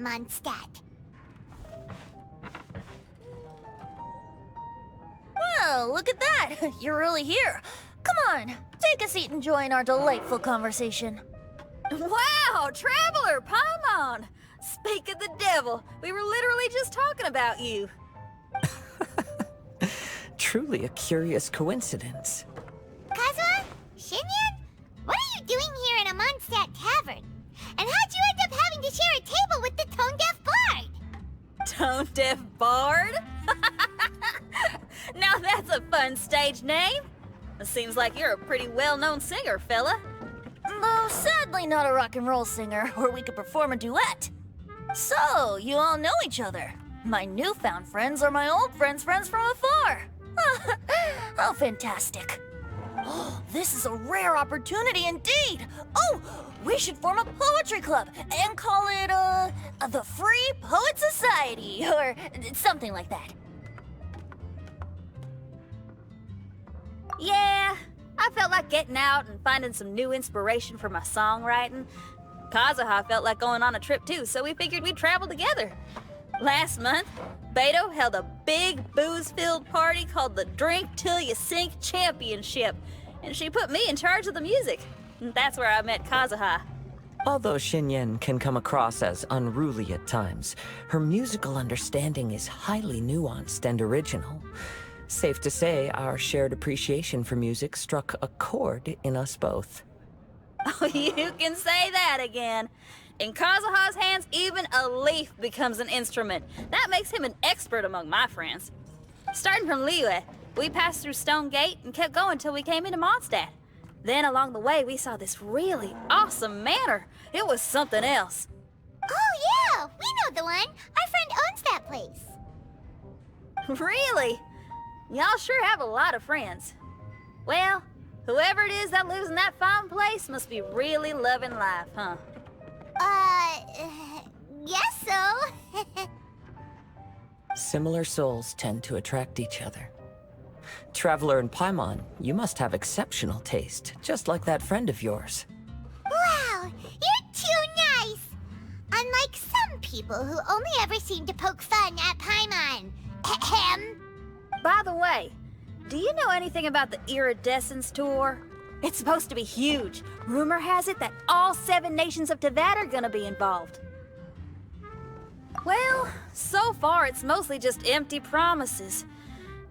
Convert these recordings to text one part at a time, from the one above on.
Mondstadt. Well, look at that! You're really here. Come on, take a seat and join our delightful conversation. Wow, Traveler, Paimon! Speak of the devil, we were literally just talking about you. Truly a curious coincidence. Kazuha? Xinyan? What are you doing here in a Mondstadt tavern? And how'd you end up having to share a table with the tone-deaf bard? Tone-deaf bard? Now that's a fun stage name. It seems like you're a pretty well-known singer, fella. Though sadly not a rock and roll singer, or we could perform a duet. So, you all know each other. My newfound friends are my old friends' friends from afar. How fantastic. This is a rare opportunity indeed. Oh, we should form a poetry club and call it, the Free Poet Society, or something like that. Yeah, I felt like getting out and finding some new inspiration for my songwriting. Kazuha felt like going on a trip too, so we figured we'd travel together. Last month, Beto held a big booze-filled party called the Drink Till You Sink Championship, and she put me in charge of the music. And that's where I met Kazuha. Although Xinyan can come across as unruly at times, her musical understanding is highly nuanced and original. Safe to say, our shared appreciation for music struck a chord in us both. Oh, you can say that again. In Kazuha's hands, even a leaf becomes an instrument. That makes him an expert among my friends. Starting from Liyue, we passed through Stone Gate and kept going till we came into Mondstadt. Then along the way, we saw this really awesome manor. It was something else. Oh yeah, we know the one. Our friend owns that place. Really? Y'all sure have a lot of friends. Well, whoever it is that lives in that fine place must be really loving life, huh? Guess so. Similar souls tend to attract each other. Traveler and Paimon, you must have exceptional taste, just like that friend of yours. Wow, you're too nice. Unlike some people who only ever seem to poke fun at Paimon. Ahem. By the way, do you know anything about the Iridescence Tour? It's supposed to be huge. Rumor has it that all 7 nations of Teyvat are gonna be involved. Well, so far it's mostly just empty promises.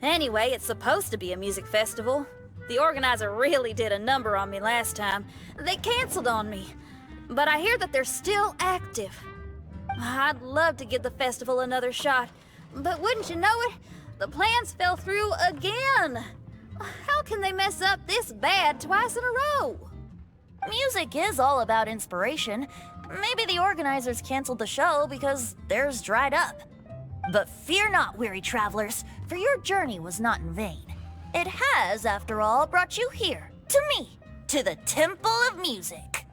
Anyway, it's supposed to be a music festival. The organizer really did a number on me last time. They canceled on me. But I hear that they're still active. I'd love to give the festival another shot. But wouldn't you know it, the plans fell through again. How can they mess up this bad twice in a row? Music is all about inspiration. Maybe the organizers canceled the show because theirs dried up. But fear not, weary travelers, for your journey was not in vain. It has, after all, brought you here, to me, to the Temple of Music.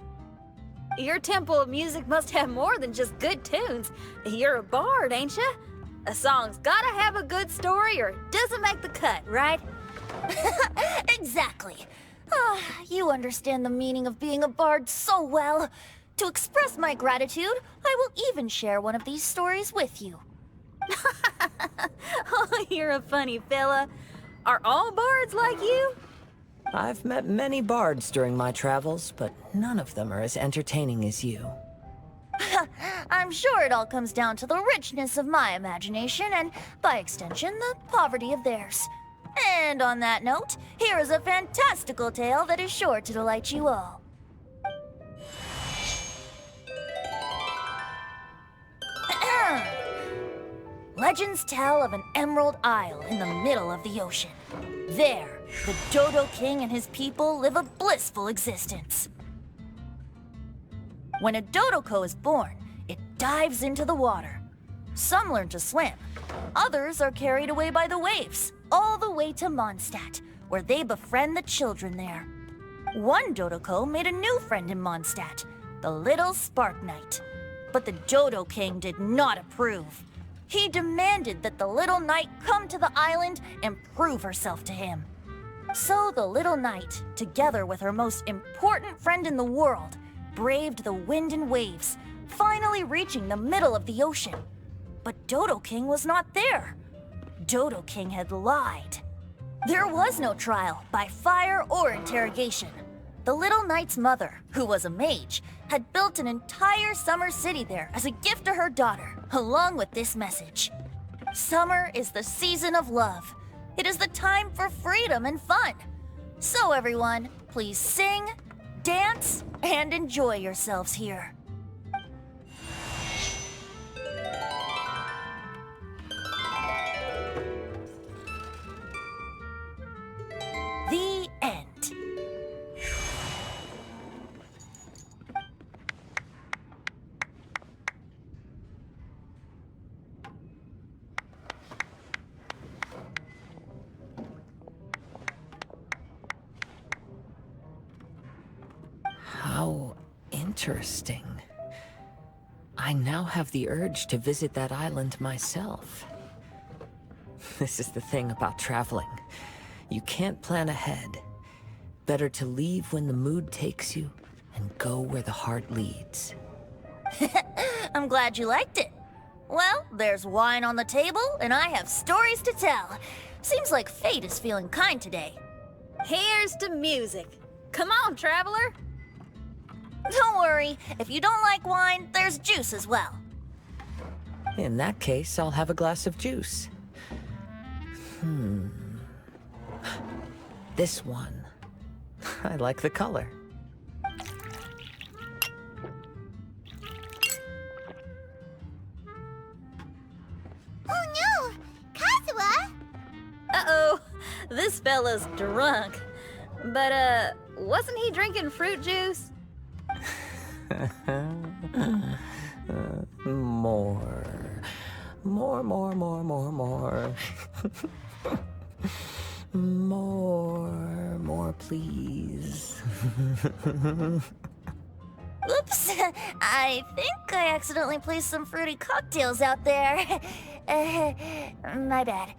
Your Temple of Music must have more than just good tunes. You're a bard, ain't ya? A song's gotta have a good story or it doesn't make the cut, right? Exactly. You understand the meaning of being a bard so well. To express my gratitude, I will even share one of these stories with you. Oh, you're a funny fella. Are all bards like you? I've met many bards during my travels, but none of them are as entertaining as you. I'm sure it all comes down to the richness of my imagination and, by extension, the poverty of theirs. And on that note, here is a fantastical tale that is sure to delight you all. Legends tell of an emerald isle in the middle of the ocean. There, the Dodo King and his people live a blissful existence. When a Dodoko is born, it dives into the water. Some learn to swim. Others are carried away by the waves, all the way to Mondstadt, where they befriend the children there. One Dodoko made a new friend in Mondstadt, the little Spark Knight. But the Dodo King did not approve. He demanded that the little knight come to the island and prove herself to him. So the little knight, together with her most important friend in the world, braved the wind and waves, finally reaching the middle of the ocean. But Dodo King was not there. Dodo King had lied. There was no trial by fire or interrogation. The little knight's mother, who was a mage, had built an entire summer city there as a gift to her daughter, along with this message. Summer is the season of love. It is the time for freedom and fun. So everyone, please sing, dance, and enjoy yourselves here. The end. How interesting. I now have the urge to visit that island myself. This is the thing about traveling. You can't plan ahead. Better to leave when the mood takes you and go where the heart leads. I'm glad you liked it. Well, there's wine on the table, and I have stories to tell. Seems like fate is feeling kind today. Here's to music. Come on, traveler. Don't worry, if you don't like wine, there's juice as well. In that case, I'll have a glass of juice. This one. I like the color. Oh no! Kazuha! Uh-oh, this fella's drunk. But, wasn't he drinking fruit juice? More. More, please. Oops, I think I accidentally placed some fruity cocktails out there. My bad.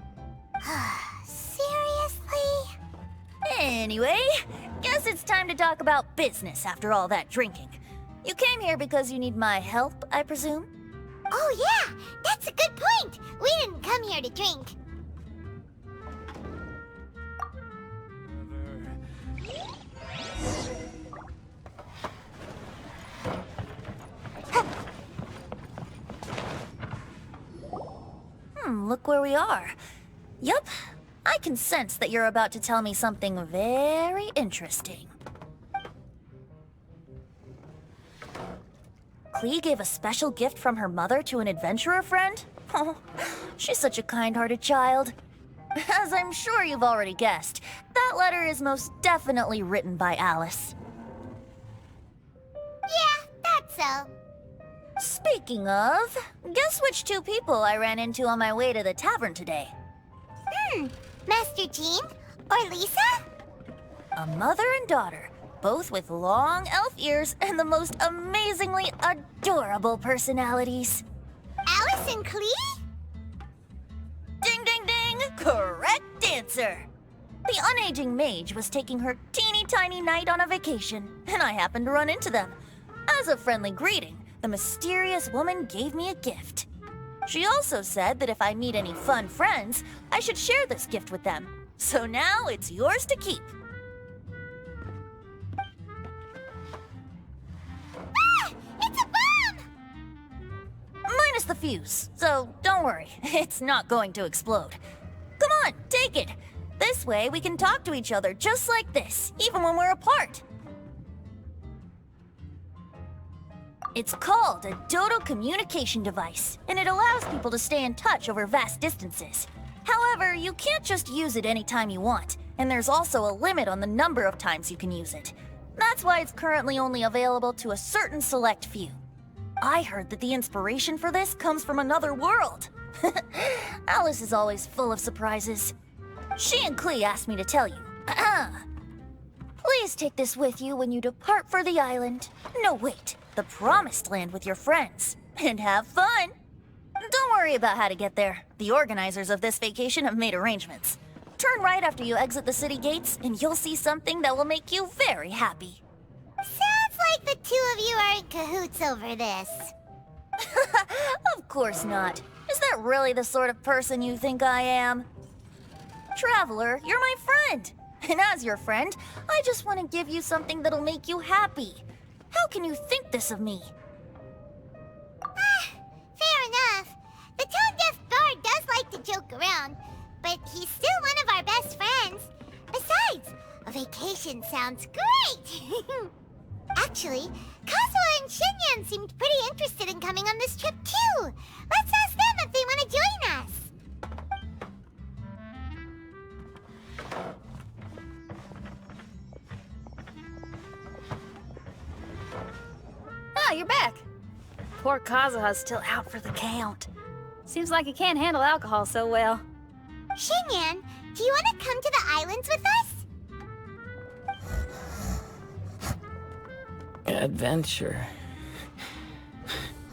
Seriously? Anyway, guess it's time to talk about business after all that drinking. You came here because you need my help, I presume? Oh yeah, that's a good point. We didn't come here to drink. Look where we are. Yup, I can sense that you're about to tell me something very interesting. Klee gave a special gift from her mother to an adventurer friend? Oh, she's such a kind-hearted child. As I'm sure you've already guessed, that letter is most definitely written by Alice. Yeah, that's so. Speaking of, guess which two people I ran into on my way to the tavern today? Master Jean? Or Lisa? A mother and daughter, both with long elf ears and the most amazingly adorable personalities. Alice and Klee? Ding, ding, ding! Correct answer! The unaging mage was taking her teeny tiny knight on a vacation, and I happened to run into them. As a friendly greeting, the mysterious woman gave me a gift. She also said that if I meet any fun friends, I should share this gift with them. So now it's yours to keep. Ah! It's a bomb! Minus the fuse, so don't worry, it's not going to explode. Come on, take it. This way we can talk to each other just like this, even when we're apart. It's called a Dodo communication device, and it allows people to stay in touch over vast distances. However, you can't just use it anytime you want, and there's also a limit on the number of times you can use it. That's why it's currently only available to a certain select few. I heard that the inspiration for this comes from another world. Alice is always full of surprises. She and Klee asked me to tell you. Please take this with you when you depart for the island. No, wait, the Promised Land with your friends. And have fun! Don't worry about how to get there. The organizers of this vacation have made arrangements. Turn right after you exit the city gates, and you'll see something that will make you very happy. Sounds like the two of you are in cahoots over this. Of course not. Is that really the sort of person you think I am? Traveler, you're my friend. And as your friend, I just want to give you something that'll make you happy. How can you think this of me? Fair enough. The tone-deaf bard does like to joke around, but he's still one of our best friends. Besides, a vacation sounds great! Actually, Kazuha and Xinyan seemed pretty interested in coming on this trip too. Let's ask them if they want to join us. Ah, you're back. Poor Kazuha's still out for the count. Seems like he can't handle alcohol so well. Xinyan, do you want to come to the islands with us? Adventure.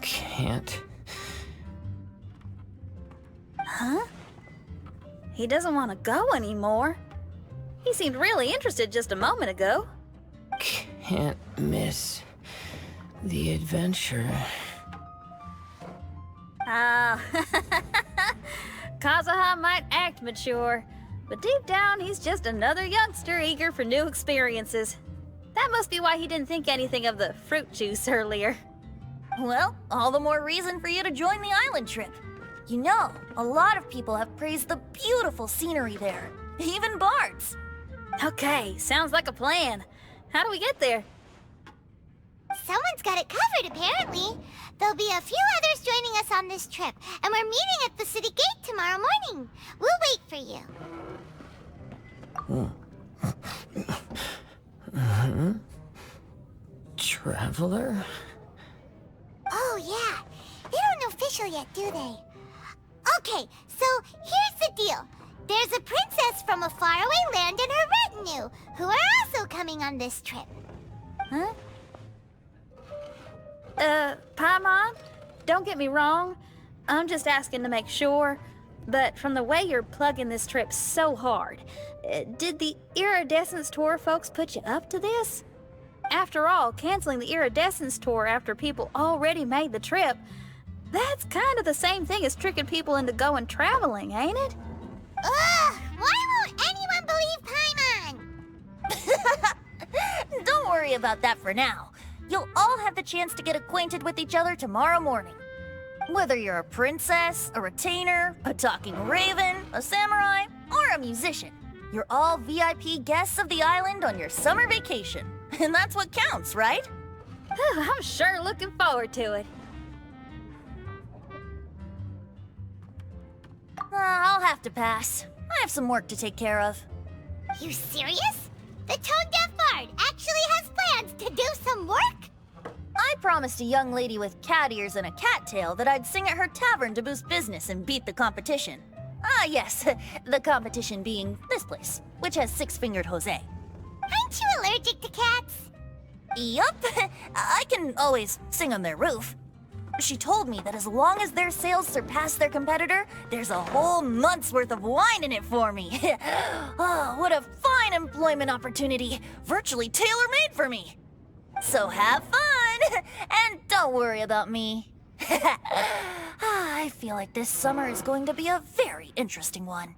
Can't. Huh? He doesn't want to go anymore. He seemed really interested just a moment ago. Can't miss the adventure. Ah, Kazuha might act mature, but deep down he's just another youngster eager for new experiences. That must be why he didn't think anything of the fruit juice earlier. Well, all the more reason for you to join the island trip. You know, a lot of people have praised the beautiful scenery there. Even bards. Okay, sounds like a plan. How do we get there? Someone's got it covered, apparently. There'll be a few others joining us on this trip, and we're meeting at the city gate tomorrow morning. We'll wait for you. Traveler? Oh, yeah. They don't know official yet, do they? Okay, so here's the deal. There's a princess from a faraway land and her retinue, who are also coming on this trip. Huh? Paimon, don't get me wrong. I'm just asking to make sure. But from the way you're plugging this trip so hard, did the Iridescence Tour folks put you up to this? After all, canceling the Iridescence Tour after people already made the trip, that's kind of the same thing as tricking people into going traveling, ain't it? Ugh! Why won't anyone believe Paimon? Don't worry about that for now. You'll all have the chance to get acquainted with each other tomorrow morning. Whether you're a princess, a retainer, a talking raven, a samurai, or a musician, you're all VIP guests of the island on your summer vacation. And that's what counts, right? I'm sure looking forward to it. I'll have to pass. I have some work to take care of. You serious? The tone-deaf bard actually has plans to do some work? I promised a young lady with cat ears and a cat tail that I'd sing at her tavern to boost business and beat the competition. Ah, yes, the competition being this place, which has six-fingered Jose. Aren't you allergic to cats? Yup, I can always sing on their roof. She told me that as long as their sales surpass their competitor, there's a whole month's worth of wine in it for me. Oh, what a fine employment opportunity, virtually tailor-made for me. So have fun, and don't worry about me. I feel like this summer is going to be a very interesting one.